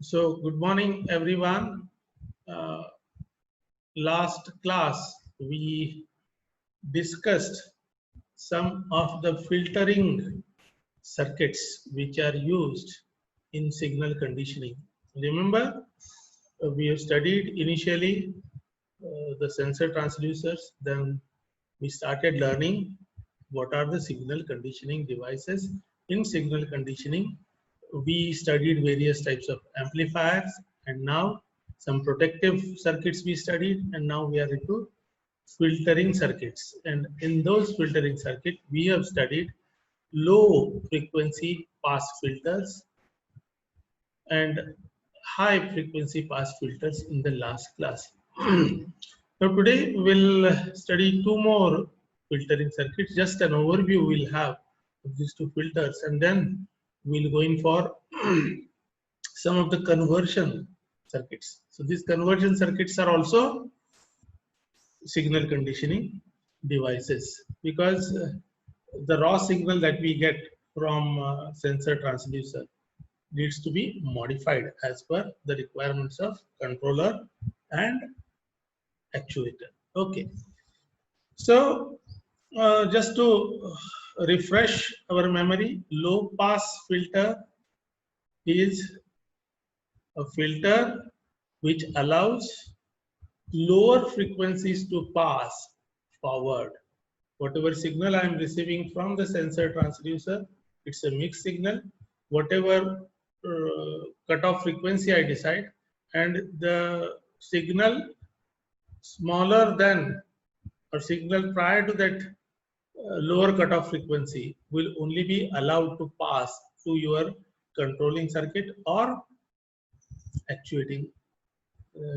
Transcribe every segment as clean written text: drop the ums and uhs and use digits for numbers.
So, good morning, everyone. Uh, Last class, we discussed some of the filtering circuits which are used in signal conditioning. Remember, we have studied initially the sensor transducers, then we started learning what are the signal conditioning devices. In signal conditioning, we studied various types of amplifiers, and now some protective circuits we studied, and now we are into filtering circuits. And in those filtering circuits, we have studied low frequency pass filters and high frequency pass filters in the last class. Now today we'll study two more filtering circuits. Just an overview we'll have of these two filters, and then we'll go in for some of the conversion circuits. So these conversion circuits are also signal conditioning devices, because the raw signal that we get from sensor transducer needs to be modified as per the requirements of controller and actuator. Okay, so just to refresh our memory, low pass filter is a filter which allows lower frequencies to pass forward. Whatever signal I am receiving from the sensor transducer, it's a mixed signal. Whatever cutoff frequency I decide, and the signal smaller than or signal prior to that lower cutoff frequency will only be allowed to pass to your controlling circuit or actuating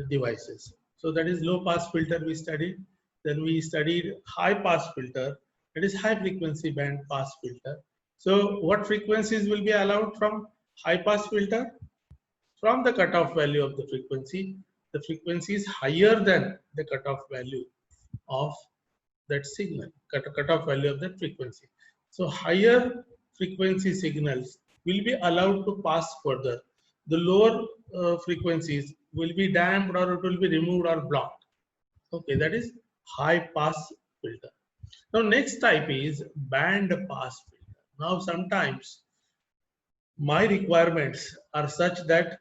devices. So that is low pass filter we studied. Then we studied high pass filter, that is high frequency band pass filter. So what frequencies will be allowed from high pass filter? From the cutoff value of the frequency is higher than the cutoff value of that signal, cutoff value of that frequency. So higher frequency signals will be allowed to pass further. The lower frequencies will be damped, or it will be removed or blocked. Okay, that is high pass filter. Now next type is band pass filter. Now sometimes my requirements are such that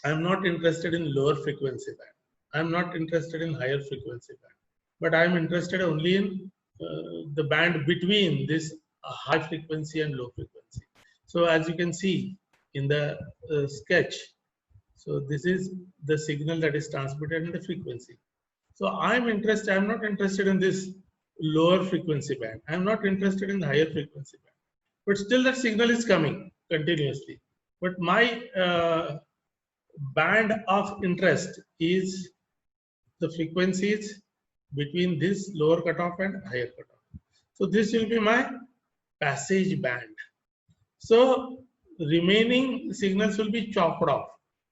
I am not interested in lower frequency band. I am not interested in higher frequency band, but I am interested only in the band between this high frequency and low frequency. So as you can see in the sketch, so this is the signal that is transmitted in the frequency. So I'm not interested in this lower frequency band. I'm not interested in the higher frequency band, but still that signal is coming continuously. But my band of interest is the frequencies between this lower cutoff and higher cutoff. So this will be my passage band. So remaining signals will be chopped off.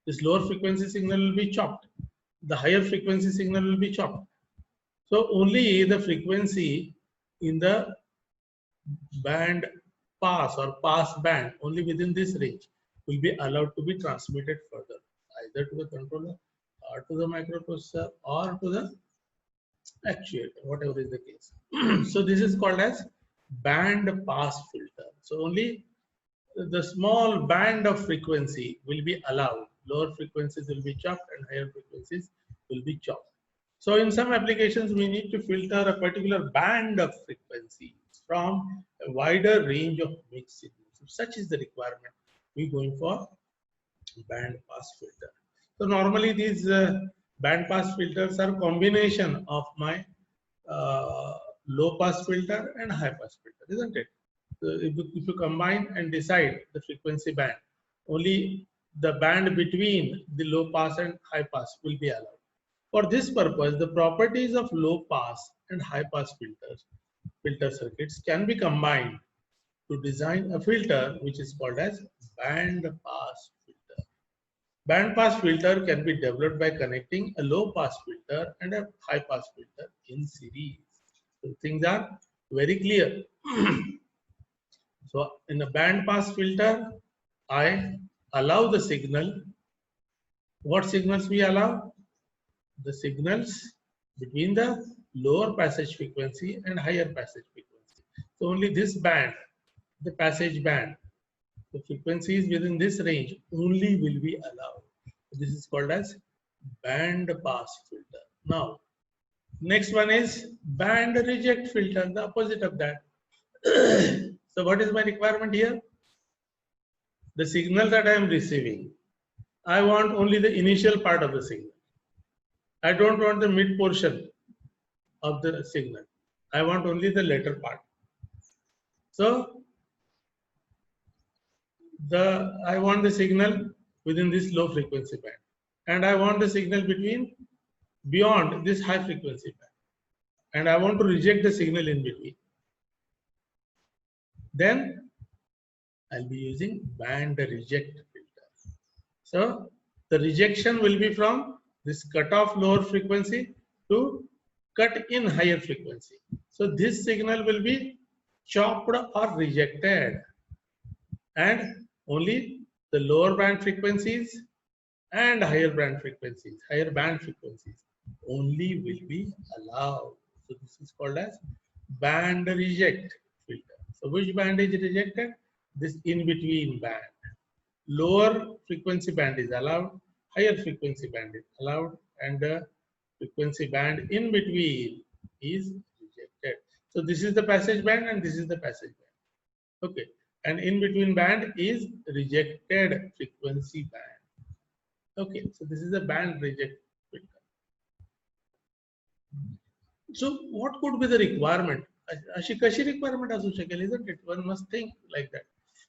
This lower frequency signal will be chopped. The higher frequency signal will be chopped. So only the frequency in the band pass or pass band, only within this range, will be allowed to be transmitted further, either to the controller or to the microprocessor or to the actuator, whatever is the case. So this is called as band pass filter. So only the small band of frequency will be allowed. Lower frequencies will be chopped and higher frequencies will be chopped. So in some applications, we need to filter a particular band of frequency from a wider range of mixed signals. If such is the requirement, we're going for band pass filter. So normally these band pass filters are combination of my low pass filter and high pass filter, isn't it? So if you combine and decide the frequency band, only the band between the low pass and high pass will be allowed. For this purpose, the properties of low pass and high pass filter circuits can be combined to design a filter which is called as band pass filter. Band pass filter can be developed by connecting a low pass filter and a high pass filter in series. So things are very clear. So in a band pass filter, I allow the signal What signals we allow? The signals between the lower passage frequency and higher passage frequency. So only this band, the passage band, the frequencies within this range only will be allowed. This is called as band pass filter. Now, next one is band reject filter, the opposite of that. So what is my requirement here? The signal that I am receiving, I want only the initial part of the signal. I don't want the mid portion of the signal. I want only the later part. So I want the signal within this low frequency band, and I want the signal beyond this high frequency band, and I want to reject the signal in between. Then I'll be using band reject filter. So the rejection will be from this cutoff lower frequency to cut in higher frequency. So this signal will be chopped or rejected, and only the lower band frequencies and higher band frequencies only will be allowed. So this is called as band reject filter. So which band is rejected? This in between band. Lower frequency band is allowed, higher frequency band is allowed, and the frequency band in between is rejected. So this is the passage band and this is the passage band. Okay. And in between band is rejected frequency band. Okay, so this is a band reject filter. So what could be the requirement? Ashi kashi requirement asu shakel, isn't it? One must think like that.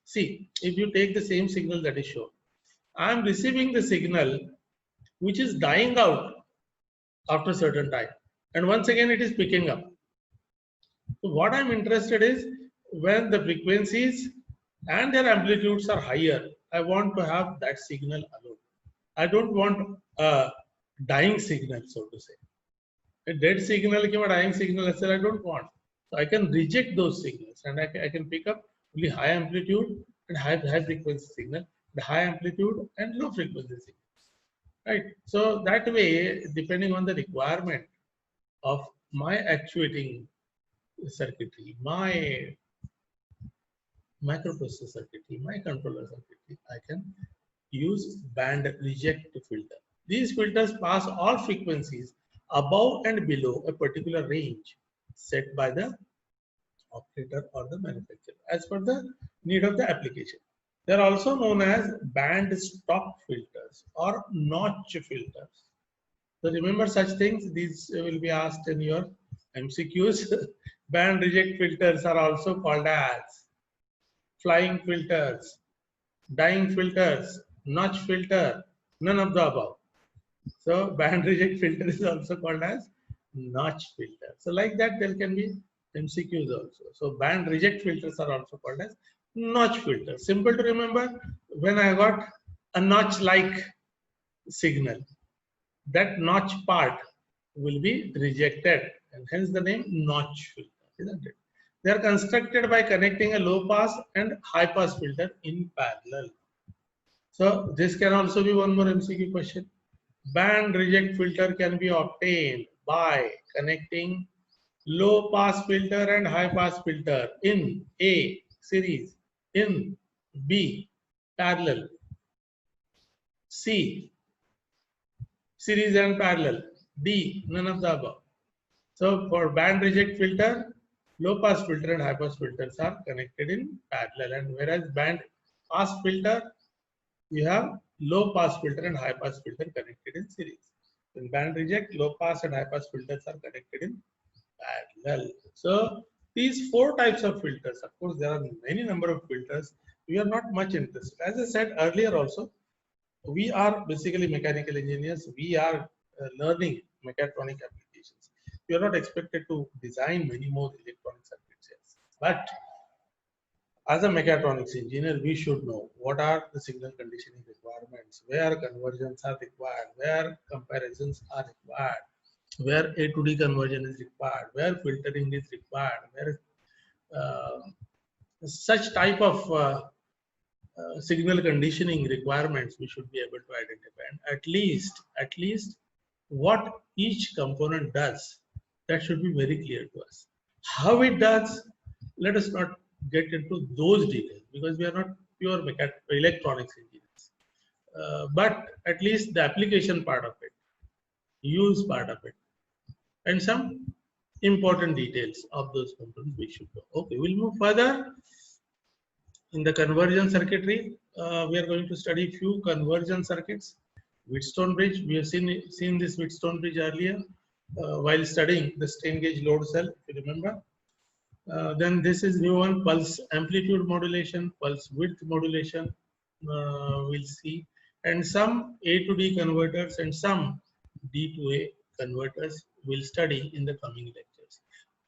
See, if you take the same signal that is shown, I am receiving the signal which is dying out after a certain time, and once again it is picking up. So what I am interested is when the frequencies and their amplitudes are higher, I want to have that signal alone. I don't want a dying signal, so to say. A dead signal, a dying signal, I don't want. So I can reject those signals, and I can pick up only high amplitude and high frequency signal, the high amplitude and low frequency signal. Right. So that way, depending on the requirement of my actuating circuitry, my microprocessor circuitry, my controller circuitry, I can use band reject filter. These filters pass all frequencies above and below a particular range set by the operator or the manufacturer as per the need of the application. They are also known as band stop filters or notch filters. So remember such things, these will be asked in your MCQs. Band reject filters are also called as flying filters, dying filters, notch filter, none of the above. So band reject filter is also called as notch filter. So like that there can be MCQs also. So band reject filters are also called as notch filter. Simple to remember, when I got a notch like signal, that notch part will be rejected, and hence the name notch filter, isn't it? They are constructed by connecting a low pass and high pass filter in parallel. So this can also be one more MCQ question. Band reject filter can be obtained by connecting low pass filter and high pass filter in A series, in B parallel, C series and parallel, D none of the above. So for band reject filter, low pass filter and high pass filters are connected in parallel, and whereas band pass filter, you have low pass filter and high pass filter connected in series. In band reject, low pass and high pass filters are connected in parallel. So these four types of filters, of course there are many number of filters, we are not much interested. As I said earlier also, we are basically mechanical engineers, we are learning mechatronic applications. We are not expected to design many more electronic circuits. But as a mechatronics engineer, we should know what are the signal conditioning requirements, where conversions are required, where comparisons are required, where A to D conversion is required, where filtering is required, where such type of signal conditioning requirements we should be able to identify, and at least what each component does, that should be very clear to us. How it does, let us not get into those details because we are not pure electronics engineers. But at least the application part of it, use part of it, and some important details of those components we should know. Okay, we'll move further. In the conversion circuitry, we are going to study few conversion circuits. Wheatstone bridge, we have seen this Wheatstone bridge earlier while studying the strain gauge load cell, if you remember. Then this is new one, pulse amplitude modulation, pulse width modulation, we'll see, and some A to D converters and some D to A converters we'll study in the coming lectures.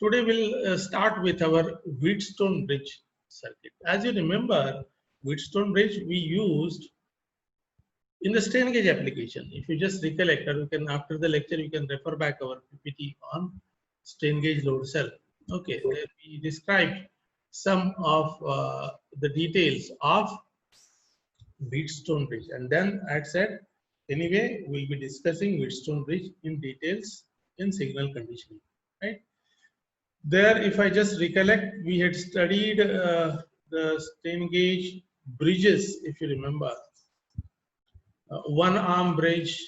Today we'll start with our Wheatstone bridge circuit. As you remember, Wheatstone bridge we used in the strain gauge application. If you just recollect, or you can, after the lecture, you can refer back our PPT on strain gauge load cell. Okay, there we described some of the details of Wheatstone bridge, and then I said, anyway, we'll be discussing Wheatstone bridge in details in signal conditioning, right? There, if I just recollect, we had studied the strain gauge bridges, if you remember. One arm bridge.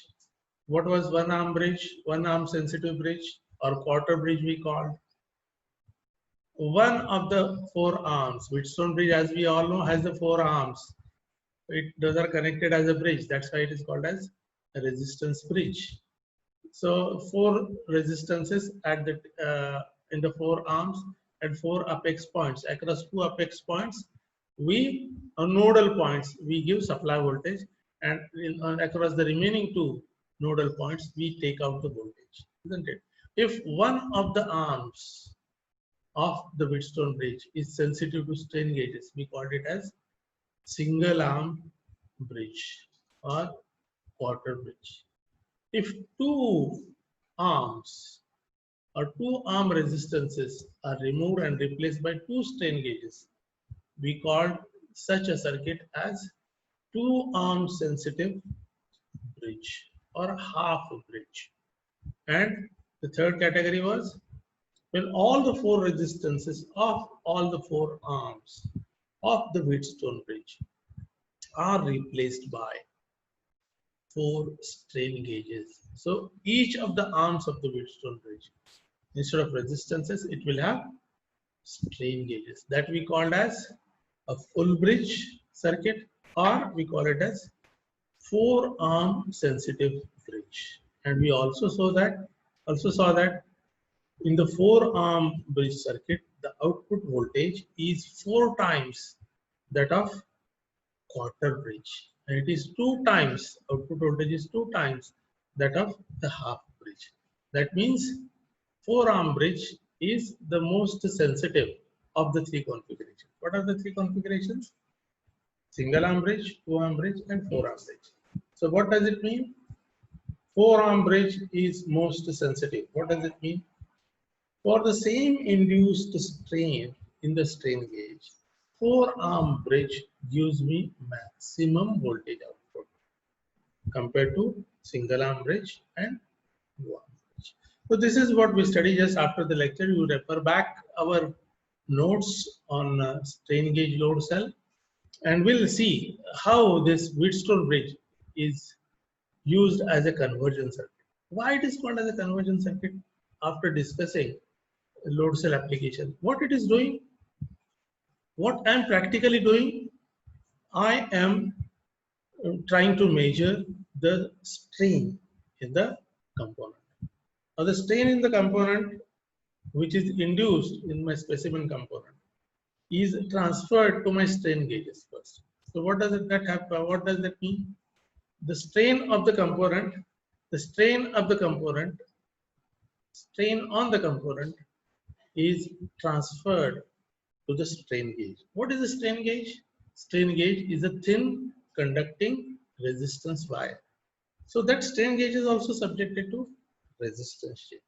What was one arm bridge? One arm sensitive bridge or quarter bridge we called. One of the four arms. Wheatstone bridge, as we all know, has the four arms. Those are connected as a bridge. That's why it is called as a resistance bridge. So four resistances at the in the four arms and four apex points. Across two apex points, we nodal points we give supply voltage, and across the remaining two nodal points we take out the voltage, isn't it? If one of the arms of the Wheatstone bridge is sensitive to strain gauges, we call it as single arm bridge or quarter bridge. If two arms or two arm resistances are removed and replaced by two strain gauges, we call such a circuit as two arm sensitive bridge or half bridge. And the third category was when all the four resistances of all the four arms of the Wheatstone bridge are replaced by four strain gauges. So each of the arms of the Wheatstone bridge, instead of resistances, it will have strain gauges. That we called as a full bridge circuit, or we call it as four arm sensitive bridge. And we also saw that in the four arm bridge circuit, the output voltage is 4 times that of quarter bridge, and it is 2 times, output voltage is 2 times that of the half bridge. That means 4 arm bridge is the most sensitive of the three configurations. What are the three configurations? Single arm bridge, 2 arm bridge, and 4 arm bridge. So what does it mean? 4 arm bridge is most sensitive. What does it mean? For the same induced strain in the strain gauge, 4 arm bridge gives me maximum voltage output compared to single arm bridge and 2 arm bridge. So this is what we study just after the lecture. You refer back our notes on strain gauge load cell, and we'll see how this Wheatstone bridge is used as a conversion circuit. Why it is called as a conversion circuit? After discussing load cell application, what it is doing, what I am practically doing, I am trying to measure the strain in the component. Now the strain in the component which is induced in my specimen component is transferred to my strain gauges first. So what does that happen? What does that mean? The strain of the component, the strain of the component, strain on the component is transferred to the strain gauge. What is the strain gauge? Strain gauge is a thin conducting resistance wire. So that strain gauge is also subjected to resistance change.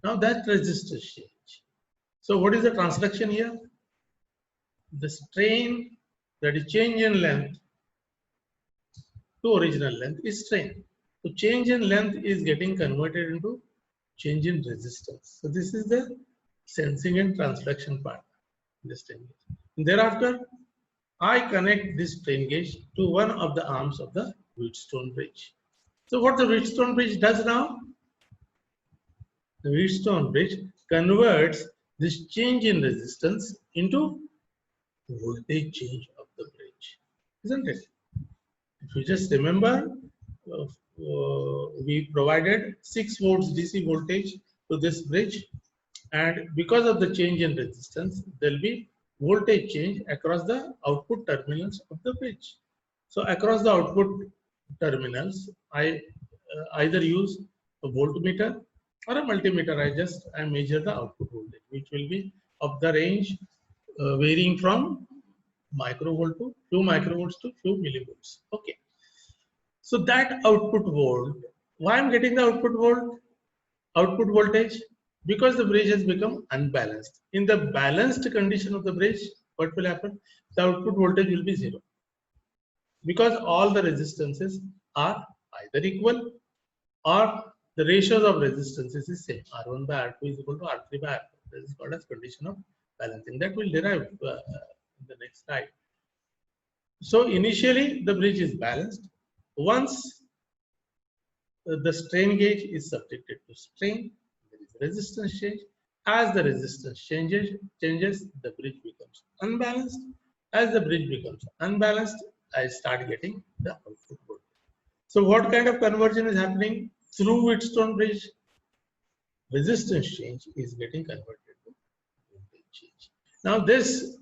Now that resistance change. So what is the transduction here? The strain that is change in length to original length is strain. So change in length is getting converted into change in resistance. So this is the sensing and transduction part in the strain gauge. And thereafter, I connect this strain gauge to one of the arms of the Wheatstone bridge. So what the Wheatstone bridge does now? The Wheatstone bridge converts this change in resistance into voltage change of the bridge, isn't it? If you just remember, we provided 6 volts DC voltage to this bridge, and because of the change in resistance, there will be voltage change across the output terminals of the bridge. So across the output terminals, I either use a voltmeter or a multimeter. I measure the output voltage, which will be of the range varying from microvolt to few microvolts to few millivolts. Okay. So that output volt, why I'm getting the output voltage? Because the bridge has become unbalanced. In the balanced condition of the bridge, what will happen? The output voltage will be 0. Because all the resistances are either equal or the ratios of resistances is same. R1 by R2 is equal to R3 by R4. This is called as condition of balancing. That will derive in the next slide. So initially the bridge is balanced. Once the strain gauge is subjected to strain, there is resistance change. As the resistance changes, the bridge becomes unbalanced. As the bridge becomes unbalanced, I start getting the output voltage. So what kind of conversion is happening through Wheatstone bridge? Resistance change is getting converted to voltage change. Now this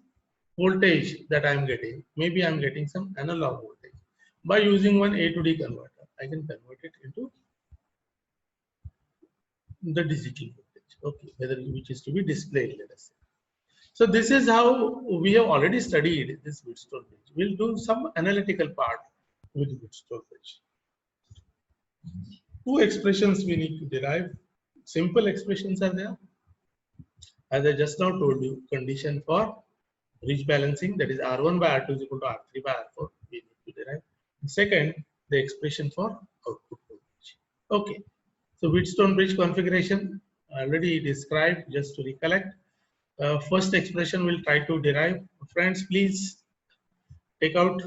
voltage that I am getting, maybe I am getting some analog voltage. By using one A to D converter, I can convert it into the digital voltage, okay, which is to be displayed, let us say. So this is how we have already studied this Wheatstone bridge. We'll do some analytical part with Wheatstone bridge. 2 expressions we need to derive. Simple expressions are there. As I just now told you, condition for bridge balancing, that is R1 by R2 is equal to R3 by R4, we need to derive. Second, the expression for output voltage. Okay, so Wheatstone bridge configuration already described. Just to recollect, first expression we'll try to derive. Friends, please take out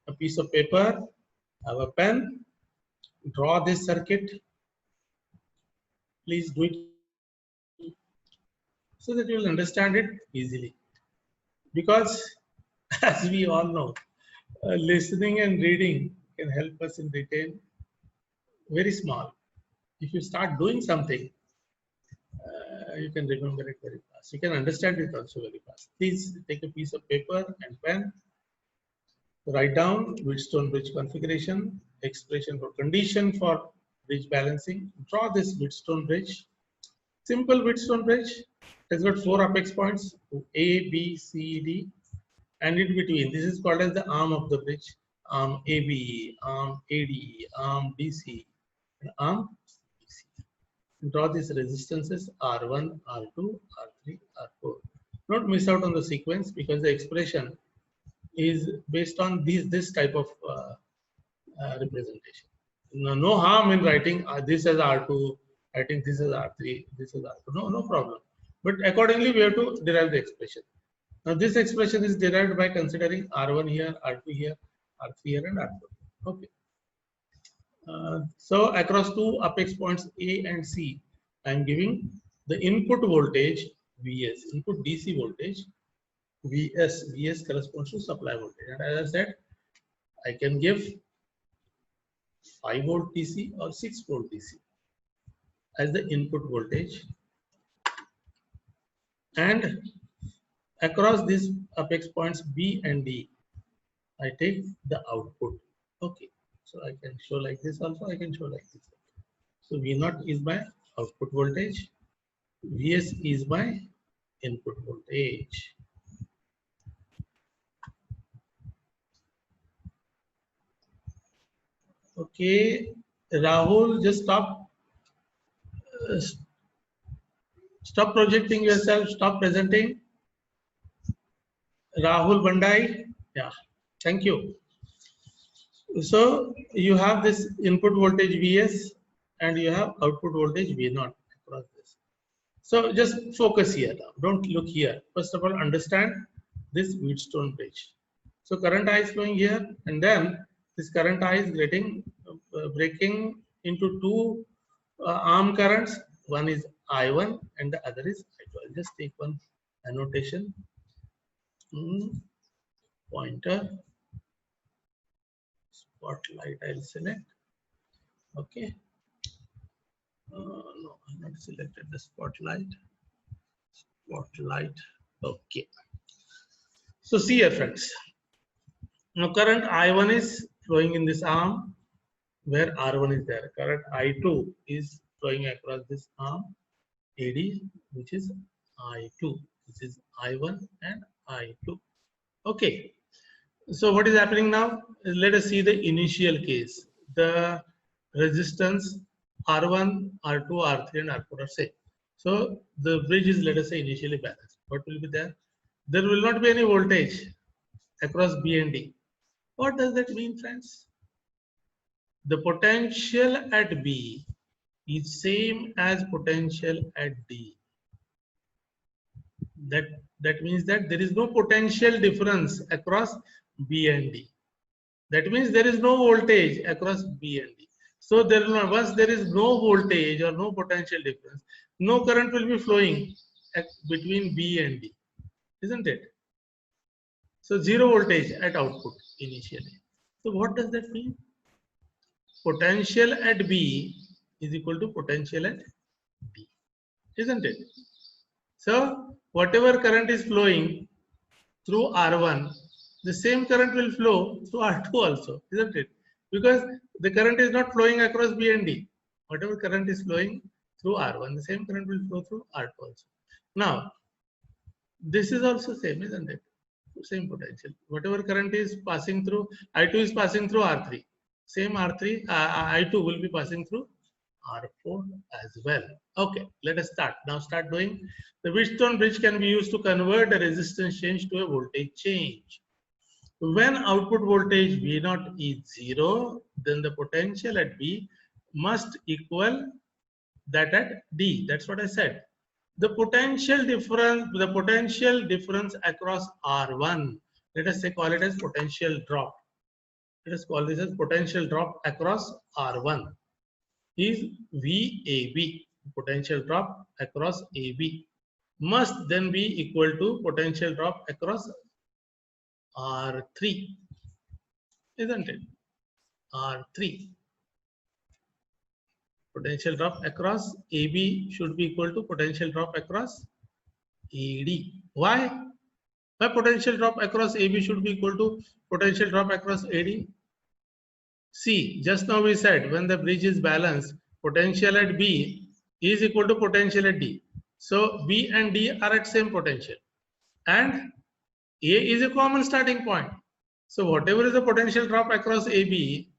a piece of paper, have a pen, draw this circuit. Please do it so that you will understand it easily. Because as we all know, listening and reading can help us in detail very small. If you start doing something, you can remember it very fast. You can understand it also very fast. Please take a piece of paper and pen. Write down Wheatstone bridge configuration, expression for condition for bridge balancing. Draw this Wheatstone bridge. Simple Wheatstone bridge. It has got 4 apex points, A, B, C, D, and in between, this is called as the arm of the bridge. Arm AB, arm AD, arm DC, and arm DC. Draw these resistances R1, R2, R3, R4. Don't miss out on the sequence because the expression is based on this type of representation. No harm in writing this as R2, writing this as R3, this as R2. No problem. But accordingly, we have to derive the expression. Now, this expression is derived by considering R1 here, R2 here, R3 here, and R4. Okay. So across 2 apex points A and C, I am giving the input voltage Vs, input DC voltage Vs. Vs corresponds to supply voltage. And as I said, I can give 5 volt DC or 6 volt DC as the input voltage. And across these apex points B and D, I take the output. Okay, so I can show like this also, I can show like this. So V0 is my output voltage, Vs is my input voltage. Okay, Rahul, just stop projecting yourself, stop presenting. Rahul Bandai, yeah. Thank you. So you have this input voltage Vs and you have output voltage V0 across this. So just focus here now. Don't look here. First of all, understand this Wheatstone bridge. So current I is flowing here, and then this current I is getting breaking into two arm currents. One is I1 and the other is I2. I'll just take one annotation. Pointer, spotlight. I'll select. Okay. No, I'm not selected the spotlight. Spotlight. Okay. So see here, friends. Now current I1 is flowing in this arm where R1 is there. Current I2 is flowing across this arm AD, which is I2. This is I1 and I2. Okay. So what is happening now? Let us see the initial case. The resistance R1, R2, R3 and R4 are same. So the bridge is, let us say, initially balanced. What will be there? There will not be any voltage across B and D. What does that mean, friends? The potential at B is same as potential at D. That means that there is no potential difference across B and D. That means there is no voltage across B and D. So once there is no voltage or no potential difference, no current will be flowing between B and D, isn't it? So zero voltage at output initially. So what does that mean? Potential at B is equal to potential at D, isn't it? So whatever current is flowing through R1, the same current will flow through R2 also, isn't it? Because the current is not flowing across B and D. Whatever current is flowing through R1, the same current will flow through R2 also. Now, this is also same, isn't it? Same potential. Whatever current is passing through, I2 is passing through R3. Same R3, I2 will be passing through R4 as well. Okay, let us start. Now start doing. The Wheatstone bridge can be used to convert a resistance change to a voltage change. When output voltage V0 is 0, then the potential at B must equal that at D. That's what I said. The potential difference across R1, let us say call it as potential drop. Let us call this as potential drop across R1 is VAB. Potential drop across AB must then be equal to potential drop across R3, isn't it? R3. Potential drop across AB should be equal to potential drop across AD. Why? Why potential drop across AB should be equal to potential drop across AD? See, just now we said when the bridge is balanced, potential at B is equal to potential at D. So B and D are at same potential. And A is a common starting point. So whatever is the potential drop across AB,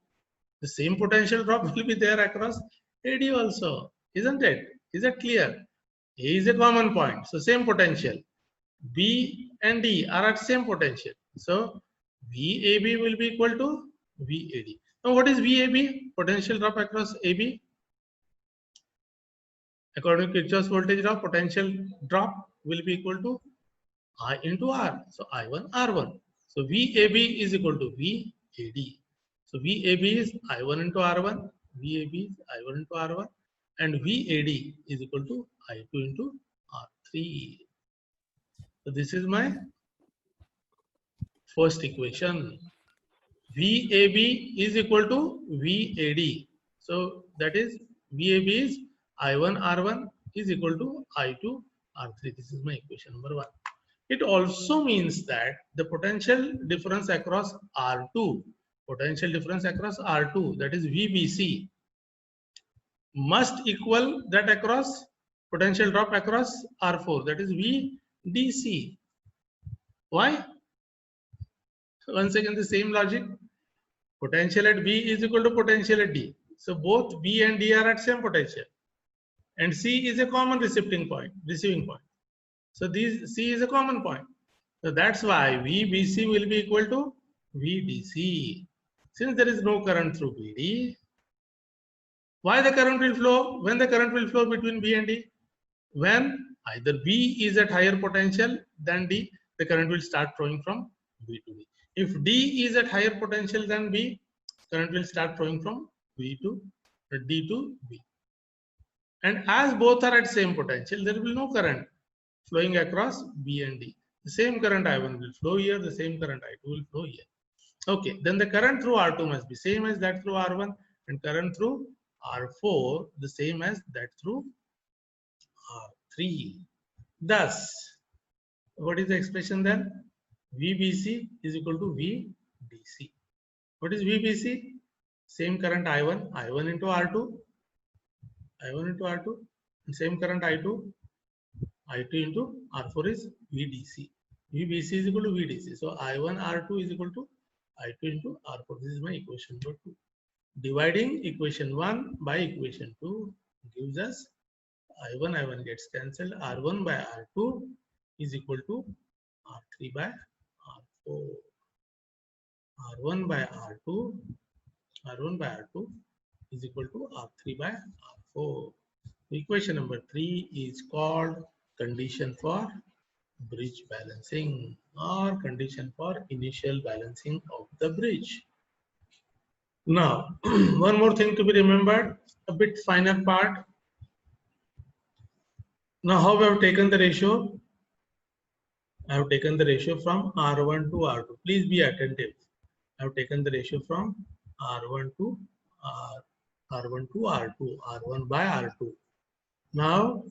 the same potential drop will be there across AD also, isn't it? Is that clear? A is a common point, so same potential. B and D are at same potential. So VAB will be equal to VAD. Now what is VAB? Potential drop across AB. According to Kirchhoff's voltage law, potential drop will be equal to I into R. So I1 R1. So VAB is equal to VAD. So VAB is I1 into R1, VAB is I1 into R1, and VAD is equal to I2 into R3. So this is my first equation. VAB is equal to VAD. So that is VAB is I1 R1 is equal to I2 R3. This is my equation number 1. It also means that the potential difference across R2, that is VBC, must equal that across potential drop across R4, that is VDC. Why? Once again, the same logic. Potential at B is equal to potential at D. So both B and D are at same potential. And C is a common receiving point. So C is a common point. So that's why VBC will be equal to VDC. Since there is no current through BD, why the current will flow? When the current will flow between B and D? When either B is at higher potential than D, the current will start flowing from B to D. If D is at higher potential than B, current will start flowing from B to D to B. And as both are at same potential, there will be no current flowing across B and D. The same current I1 will flow here, the same current I2 will flow here. Okay, then the current through R2 must be same as that through R1, and current through R4 the same as that through R3. Thus, what is the expression then? VBC is equal to VDC. What is VBC? Same current I1, I1 into R2, I1 into R2, and same current I2, I2 into R4 is VDC. VBC is equal to VDC. So I1 R2 is equal to I2 into R4. This is my equation number 2. Dividing equation 1 by equation 2 gives us I1 gets cancelled. R1 by R2 is equal to R3 by R4. R1 by R2, R1 by R2 is equal to R3 by R4. Equation number 3 is called condition for bridge balancing or condition for initial balancing of the bridge. Now, one more thing to be remembered, a bit finer part. Now, how we have taken the ratio? I have taken the ratio from R1 to R2. Please be attentive. I have taken the ratio from R1 to R2, R1 by R2. Now,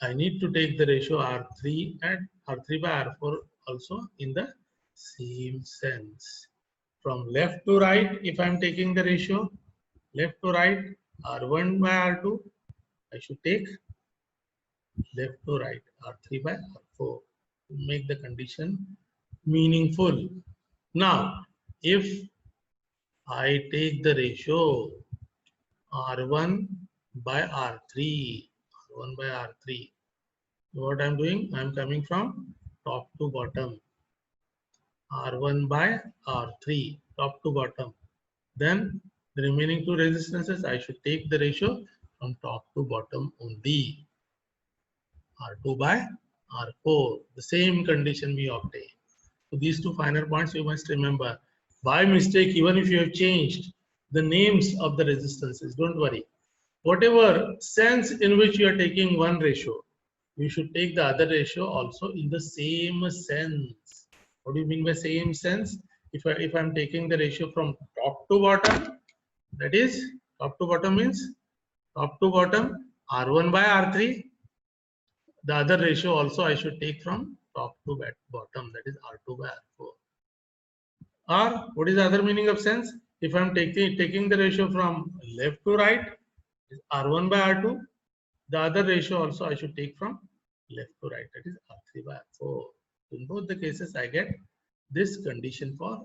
I need to take the ratio R3 and R3 by R4 also in the same sense. From left to right, if I am taking the ratio, left to right, R1 by R2, I should take left to right, R3 by R4 to make the condition meaningful. Now, if I take the ratio R1 by R3, R1 by R3, what I'm doing, I'm coming from top to bottom, R1 by R3, top to bottom. Then the remaining two resistances, I should take the ratio from top to bottom only, R2 by R4, the same condition we obtain. So these two finer points you must remember. By mistake, even if you have changed the names of the resistances, don't worry. Whatever sense in which you are taking one ratio, you should take the other ratio also in the same sense. What do you mean by same sense? If I'm taking the ratio from top to bottom, that is top to bottom means top to bottom R1 by R3. The other ratio also I should take from top to bottom, that is R2 by R4. Or what is the other meaning of sense? If I'm taking the ratio from left to right, R1 by R2, the other ratio also I should take from left to right, that is R3 by R4. In both the cases, I get this condition for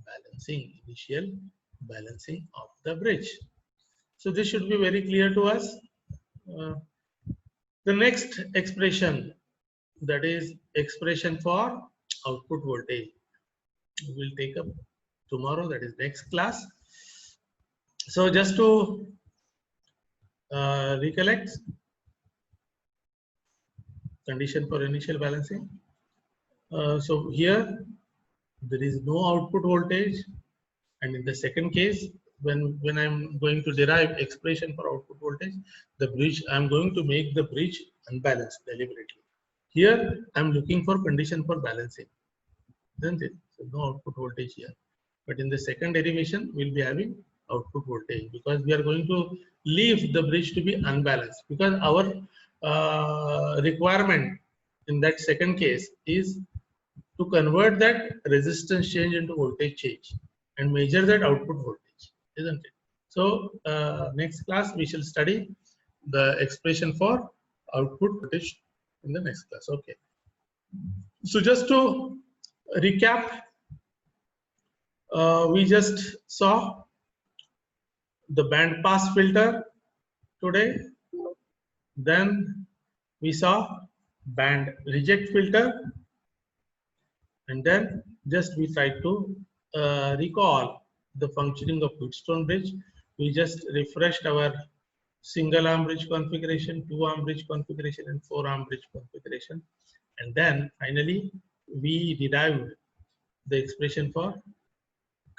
balancing, initial balancing of the bridge. So this should be very clear to us. The next expression, that is expression for output voltage, we will take up tomorrow, that is next class. So just to recollect, condition for initial balancing. So here there is no output voltage, and in the second case, when I'm going to derive expression for output voltage, the bridge, I'm going to make the bridge unbalanced deliberately. Here I'm looking for condition for balancing, isn't it? So no output voltage here. But in the second derivation, we'll be having output voltage, because we are going to leave the bridge to be unbalanced, because our requirement in that second case is to convert that resistance change into voltage change and measure that output voltage, isn't it? So next class we shall study the expression for output voltage in the next class. Okay. So just to recap, we just saw the band pass filter today. Then we saw band reject filter, and then just we tried to recall the functioning of Wheatstone bridge. We just refreshed our single arm bridge configuration, 2-arm bridge configuration, and 4-arm bridge configuration. And then finally, we derived the expression for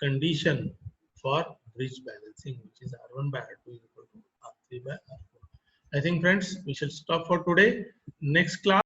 condition for bridge balancing, which is R1 by R2 is equal to R3 by R4. I think, friends, we shall stop for today. Next class.